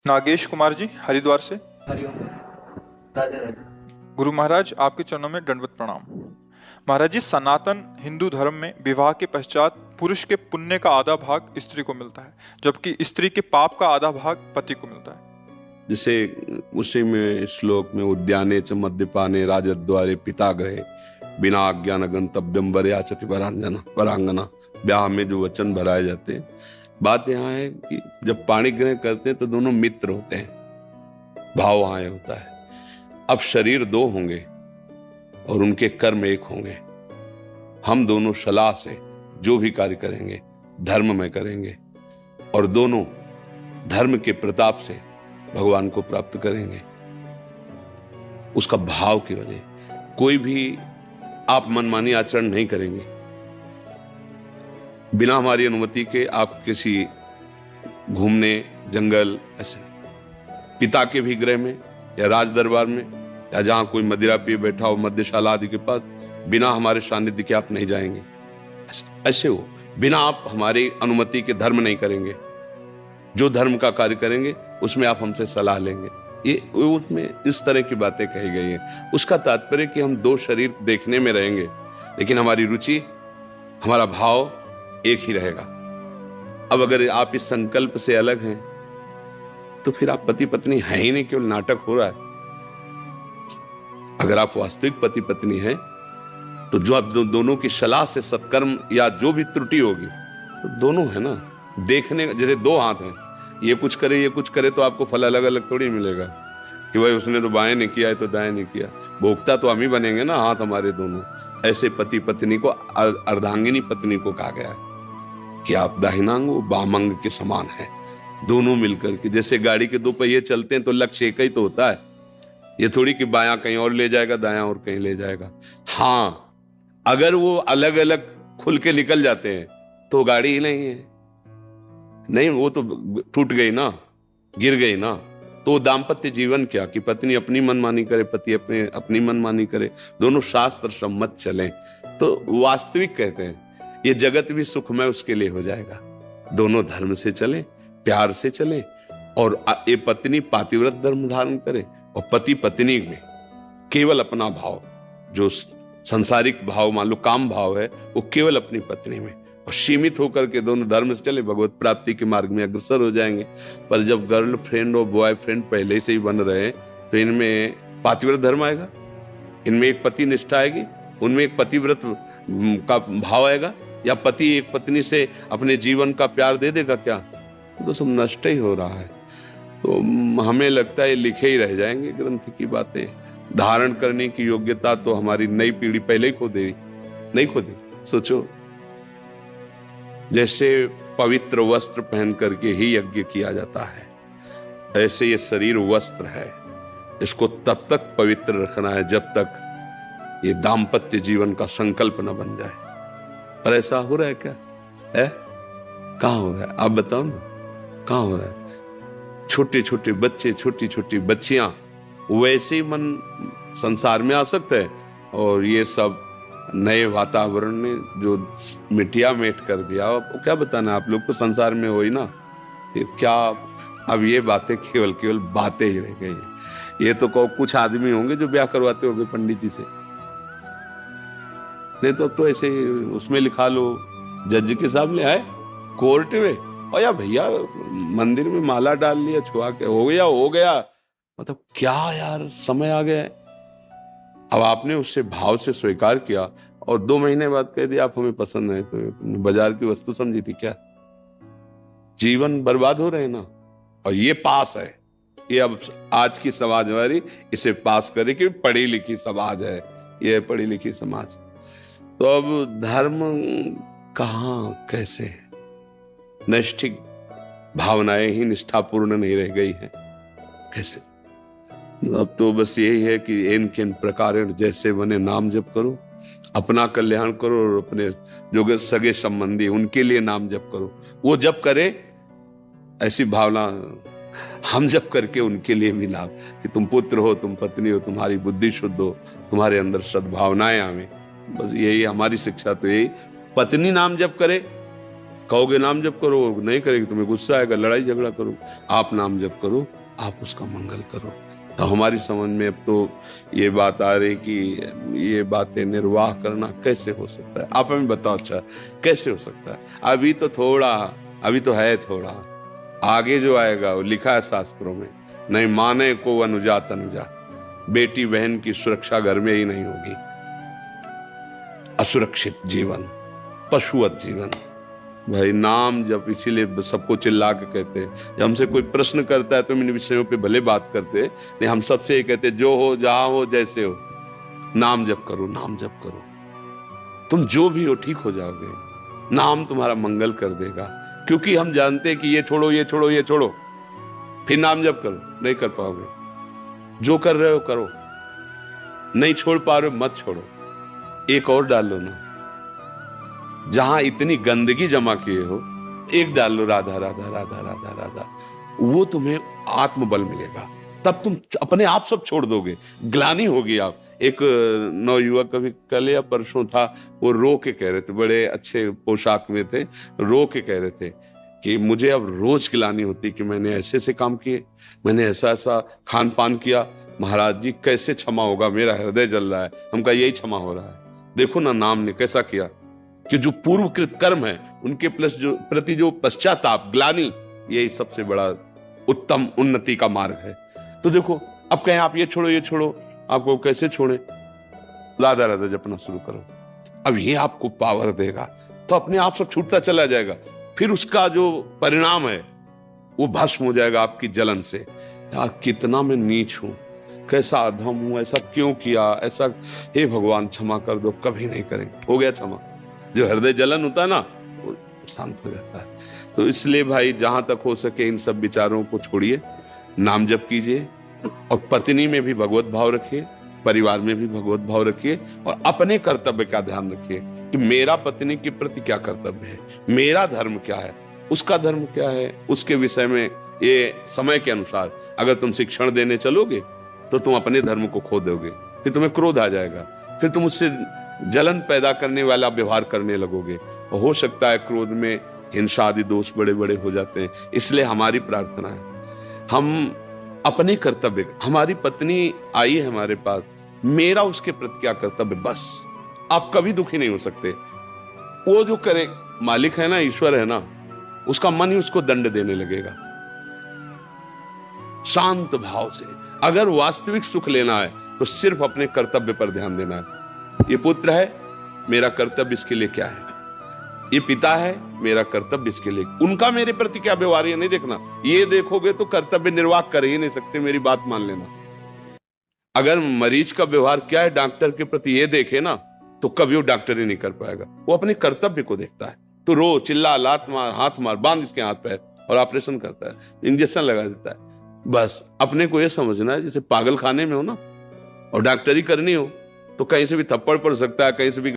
नागेश कुमार जी हरिद्वार से। हरिओम। राधे राधे। गुरु महाराज आपके चरणों में दंडवत प्रणाम। महाराज जी, सनातन हिंदू धर्म में विवाह के पश्चात पुरुष के पुण्य का आधा भाग स्त्री को मिलता है, जबकि स्त्री के पाप का आधा भाग पति को मिलता है। जिसे उसी में श्लोक में उद्याने च मद्यपाने राजद्वारे पिता गृहे बिना आज्ञान गंतव्यम वरयाचति वरांगना, ब्याह में जो वचन भराए जाते हैं। बात यहाँ है कि जब पाणी ग्रहण करते हैं तो दोनों मित्र होते हैं, भाव वहां होता है। अब शरीर दो होंगे और उनके कर्म एक होंगे। हम दोनों सलाह से जो भी कार्य करेंगे धर्म में करेंगे और दोनों धर्म के प्रताप से भगवान को प्राप्त करेंगे। उसका भाव की वजह कोई भी आप मनमानी आचरण नहीं करेंगे। बिना हमारी अनुमति के आप किसी घूमने जंगल ऐसे पिता के भी गृह में या राज दरबार में या जहां कोई मदिरा पिए बैठा हो मद्यशाला आदि के पास बिना हमारे सानिध्य के आप नहीं जाएंगे। ऐसे हो बिना आप हमारी अनुमति के धर्म नहीं करेंगे। जो धर्म का कार्य करेंगे उसमें आप हमसे सलाह लेंगे। ये उसमें इस तरह की बातें कही गई है। उसका तात्पर्य कि हम दो शरीर देखने में रहेंगे लेकिन हमारी रुचि हमारा भाव एक ही रहेगा। अब अगर आप इस संकल्प से अलग हैं तो फिर आप पति पत्नी हैं ही नहीं, केवल नाटक हो रहा है। अगर आप वास्तविक पति पत्नी हैं तो जो आप दोनों की सलाह से सत्कर्म या जो भी त्रुटि होगी तो दोनों है ना। देखने जैसे दो हाथ हैं, ये कुछ करे तो आपको फल अलग अलग थोड़ी मिलेगा कि भाई उसने तो बाएं नहीं किया है तो दाएं नहीं किया। भोक्ता तो हम ही बनेंगे ना, हाथ हमारे दोनों। ऐसे पति पत्नी को अर्धांगिनी पत्नी को कहा गया है कि आप दाहिनांग वो बामंग के समान है। दोनों मिलकर के जैसे गाड़ी के दो पहिए चलते हैं तो लक्ष्य एक ही तो होता है। ये थोड़ी कि बायां कहीं और ले जाएगा दायां और कहीं ले जाएगा। हाँ, अगर वो अलग अलग खुल के निकल जाते हैं तो गाड़ी ही नहीं है। नहीं, वो तो टूट गई ना, गिर गई ना। तो दाम्पत्य जीवन क्या कि पत्नी अपनी मनमानी करे, पति अपनी मनमानी करे, दोनों शास्त्र सम्मत चलें तो वास्तविक कहते हैं ये जगत भी सुखमय उसके लिए हो जाएगा। दोनों धर्म से चलें, प्यार से चलें और ये पत्नी पातिव्रत धर्म धारण करे और पति पत्नी में केवल अपना भाव, जो संसारिक भाव मान लो काम भाव है, वो केवल अपनी पत्नी में और सीमित होकर के दोनों धर्म से चले, भगवत प्राप्ति के मार्ग में अग्रसर हो जाएंगे। पर जब गर्लफ्रेंड और बॉयफ्रेंड पहले से ही बन रहे हैं तो इनमें पातिव्रत धर्म आएगा, इनमें एक पति निष्ठा आएगी, उनमें एक पतिव्रत का भाव आएगा। या पति एक पत्नी से अपने जीवन का प्यार दे देगा क्या? तो सब नष्ट ही हो रहा है। तो हमें लगता है लिखे ही रह जाएंगे ग्रंथ की बातें। धारण करने की योग्यता तो हमारी नई पीढ़ी पहले ही खो दे, नहीं खो दे। सोचो, जैसे पवित्र वस्त्र पहन करके ही यज्ञ किया जाता है, ऐसे ये शरीर वस्त्र है। इसको तब तक पवित्र रखना है जब तक ये दाम्पत्य जीवन का संकल्प न बन जाए। पर ऐसा हो रहा है क्या? है कहाँ हो रहा है? आप बताओ ना, कहाँ हो रहा है? छोटे छोटे बच्चे, छोटी छोटी बच्चियां वैसे ही मन संसार में आसक्त है और ये सब नए वातावरण ने जो मिटिया मेट कर दिया। अब क्या बताना, आप लोग तो संसार में हो ही ना, फिर क्या? अब ये बातें केवल बातें ही रह गई हैं। ये तो कुछ आदमी होंगे जो ब्याह करवाते होंगे पंडित जी से, नहीं तो ऐसे उसमें लिखा लो जज के सामने आए कोर्ट में, और या भैया मंदिर में माला डाल लिया, छुआ के हो गया। मतलब क्या यार, समय आ गया है। अब आपने उससे भाव से स्वीकार किया और 2 महीने बाद कह दिया आप हमें पसंद है, तो बाजार की वस्तु समझी थी क्या? जीवन बर्बाद हो रहे हैं ना। और ये पास है, ये अब आज की समाज हमारी इसे पास करे कि पढ़ी लिखी समाज है, ये पढ़ी लिखी समाज। तो अब धर्म कहाँ कैसे? नैष्ठिक भावनाएं ही निष्ठापूर्ण नहीं रह गई हैं, कैसे? अब तो बस यही है कि इन किन प्रकार जैसे बने नाम जप करो, अपना कल्याण करो और अपने जो सगे संबंधी उनके लिए नाम जप करो। वो जप करे ऐसी भावना हम जप करके उनके लिए भी लाभ, कि तुम पुत्र हो, तुम पत्नी हो, तुम्हारी बुद्धि शुद्ध हो, तुम्हारे अंदर सद्भावनाएं आवे। बस यही हमारी शिक्षा तो यही। पत्नी नाम जप करे कहोगे नाम जप करो, नहीं करेगी तुम्हें गुस्सा आएगा, लड़ाई झगड़ा करो। आप नाम जप करो, आप उसका मंगल करो। तो हमारी समझ में अब तो ये बात आ रही कि ये बातें निर्वाह करना कैसे हो सकता है। आप हमें बताओ, अच्छा कैसे हो सकता है? अभी तो थोड़ा, अभी तो है थोड़ा, आगे जो आएगा वो लिखा है शास्त्रों में, नहीं माने को अनुजा तनुजा, बेटी बहन की सुरक्षा घर में ही नहीं होगी। असुरक्षित जीवन, पशुवत जीवन। भाई नाम जब इसीलिए सबको चिल्ला के कहते हैं, जब हमसे कोई प्रश्न करता है तो इन विषयों पे भले बात करते हैं, नहीं हम सबसे ये कहते हैं, जो हो जहां हो जैसे हो, नाम जप करो, नाम जप करो। तुम जो भी हो ठीक हो जाओगे, नाम तुम्हारा मंगल कर देगा। क्योंकि हम जानते हैं कि ये छोड़ो, ये छोड़ो, ये छोड़ो, फिर नाम जप करो, नहीं कर पाओगे। जो कर रहे हो करो, नहीं छोड़ पा रहे हो मत छोड़ो, एक और डाल लो ना। जहां इतनी गंदगी जमा किए हो, एक डाल लो, राधा राधा राधा राधा राधा, वो तुम्हें आत्मबल मिलेगा। तब तुम अपने आप सब छोड़ दोगे, ग्लानि होगी। आप एक नवयुवक कभी कल या परसों था, वो रो के कह रहे थे, बड़े अच्छे पोशाक में थे, रो के कह रहे थे कि मुझे अब रोज ग्लानि होती कि मैंने ऐसे ऐसे काम किए, मैंने ऐसा ऐसा खान पान किया, महाराज जी कैसे क्षमा होगा, मेरा हृदय जल रहा है। हमका यही क्षमा हो रहा है, देखो ना नाम ने कैसा किया कि जो पूर्वकृत कर्म है उनके प्लस जो प्रति जो पश्चाताप, ग्लानि, यही सबसे बड़ा उत्तम उन्नति का मार्ग है। तो देखो अब कहें आप ये छोड़ो, ये छोड़ो, आपको कैसे छोड़े? राधा राधा जपना शुरू करो, अब ये आपको पावर देगा, तो अपने आप सब छूटता चला जाएगा। फिर उसका जो परिणाम है वो भस्म हो जाएगा आपकी जलन से। यार कितना मैं नीच हूं, कैसा अधम हूं, ऐसा क्यों किया, ऐसा, हे भगवान क्षमा कर दो, कभी नहीं करेंगे। हो गया क्षमा। जो हृदय जलन होता है ना, वो शांत हो जाता है। तो इसलिए भाई जहां तक हो सके इन सब विचारों को छोड़िए, नाम जप कीजिए, और पत्नी में भी भगवत भाव रखिए, परिवार में भी भगवत भाव रखिए, और अपने कर्तव्य का ध्यान रखिए कि मेरा पत्नी के प्रति क्या कर्तव्य है, मेरा धर्म क्या है, उसका धर्म क्या है। उसके विषय में ये समय के अनुसार अगर तुम शिक्षण देने चलोगे तो तुम अपने धर्म को खो दोगे, फिर तुम्हें क्रोध आ जाएगा, फिर तुम उससे जलन पैदा करने वाला व्यवहार करने लगोगे, और हो सकता है क्रोध में हिंसा आदि दोष बड़े बड़े हो जाते हैं। इसलिए हमारी प्रार्थना है, हम अपने कर्तव्य, हमारी पत्नी आई है हमारे पास, मेरा उसके प्रति क्या कर्तव्य, बस। आप कभी दुखी नहीं हो सकते। वो जो करे, मालिक है ना, ईश्वर है ना, उसका मन ही उसको दंड देने लगेगा। शांत भाव से अगर वास्तविक सुख लेना है तो सिर्फ अपने कर्तव्य पर ध्यान देना है। ये पुत्र है, मेरा कर्तव्य इसके लिए क्या है, ये पिता है, मेरा कर्तव्य इसके लिए, उनका मेरे प्रति क्या व्यवहार है नहीं देखना। ये देखोगे तो कर्तव्य निर्वाह कर ही नहीं सकते, मेरी बात मान लेना। अगर मरीज का व्यवहार क्या है डॉक्टर के प्रति ये देखे ना, तो कभी वो डॉक्टर ही नहीं कर पाएगा। वो अपने कर्तव्य को देखता है, तो रो चिल्ला, लात मार, हाथ मार, बांध इसके हाथ पैर, और ऑपरेशन करता है, इंजेक्शन लगा देता है। बस अपने को ये समझना है जैसे पागल खाने में हो ना, और डॉक्टरी करनी हो तो कहीं से भी थप्पड़ पड़ सकता है, कहीं से भी